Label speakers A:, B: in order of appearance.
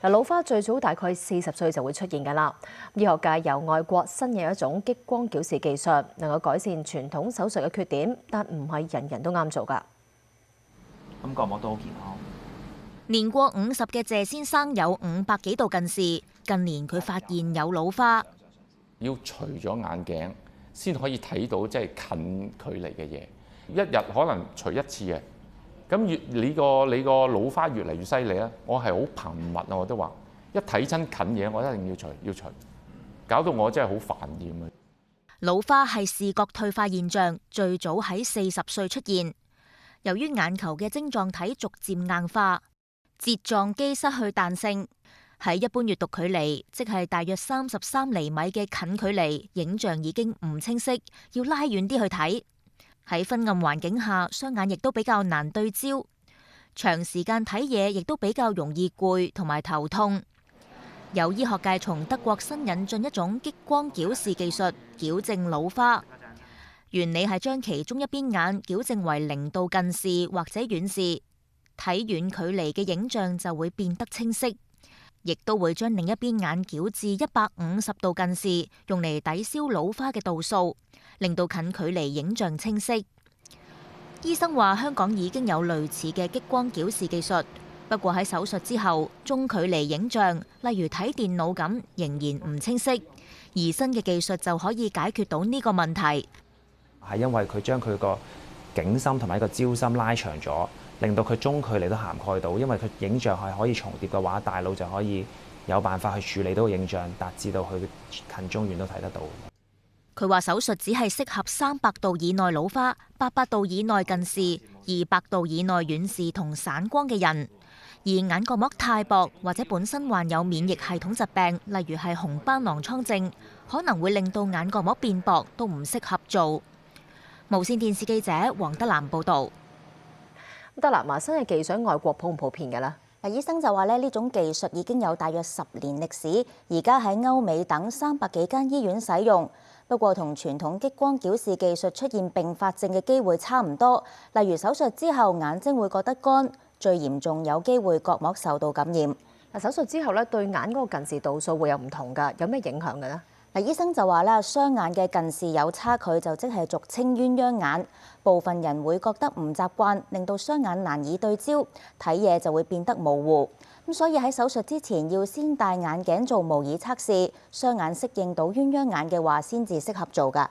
A: 老花最早大概40歲就會出現㗎啦。醫學界由外國新有一種激光矯視技術，能夠改善傳統手術嘅缺點，但唔係人人都啱做㗎。
B: 咁角膜都好健康。
C: 年過50嘅謝先生有500幾度近視，近年佢發現有老花，
D: 要除咗眼鏡先可以睇到即係近距離嘅嘢，一日可能除一次嘅。咁你個老花越嚟越犀利啦，我係好頻密啊！我都話一睇親近嘢，我一定要除，搞到我真係好煩厭啊！
C: 老花係視覺退化現象，最早喺40歲出現。由於眼球嘅晶狀體逐漸硬化，睫狀肌失去彈性，喺一般閱讀距離，即係大約33厘米嘅近距離，影像已經唔清晰，要拉遠啲去睇。喺昏暗環境下，雙眼亦都比較難對焦，長時間睇嘢亦都比較容易攰同埋頭痛。有醫學界從德國新引進一種激光矯視技術，矯正老花。原理係將其中一邊眼矯正為0度近視或者遠視，睇遠距離嘅影像就會變得清晰，亦都會將另一邊眼矯至150度近視，用嚟抵消老花嘅度數，令到近距離影像清晰。醫生話香港已經有類似嘅激光矯視技術，不過喺手術之後，中距離影像，例如睇電腦咁，仍然唔清晰。而新嘅技術就可以解決到呢個問題。
B: 係因為佢將佢個景深同埋一個焦深拉長咗，令到佢中距離都涵蓋到。因為佢影像係可以重疊嘅話，大腦就可以有辦法去處理到個影像，達至到佢近中遠都睇得到。
C: 佢話手術只係適合300度以內老花、800度以內近視、200度以內遠視同散光嘅人。而眼角膜太薄或者本身患有免疫系統疾病，例如係紅斑狼瘡症，可能會令到眼角膜變薄，都唔適合做。無線電視記者黃德蘭報導。
A: 德蘭，新嘅技術喺外國普唔普遍嘅咧？
E: 醫生就話呢種技術已經有大約10年歷史，而家喺歐美等300幾間醫院使用。不過同傳統激光矯視技術出現併發症嘅機會差唔多，例如手術之後眼睛會覺得乾，最嚴重有機會角膜受到感染。
A: 手術之後對眼嗰個近視度數會有唔同㗎，有咩影響嘅呢？
E: 醫生就話雙眼嘅近視有差距，就即係俗稱鴛鴦眼。部分人會覺得唔習慣，令到雙眼難以對焦，睇嘢就會變得模糊。所以喺手術之前要先戴眼鏡做模擬測試，雙眼適應到鴛鴦眼嘅話，先至適合做㗎。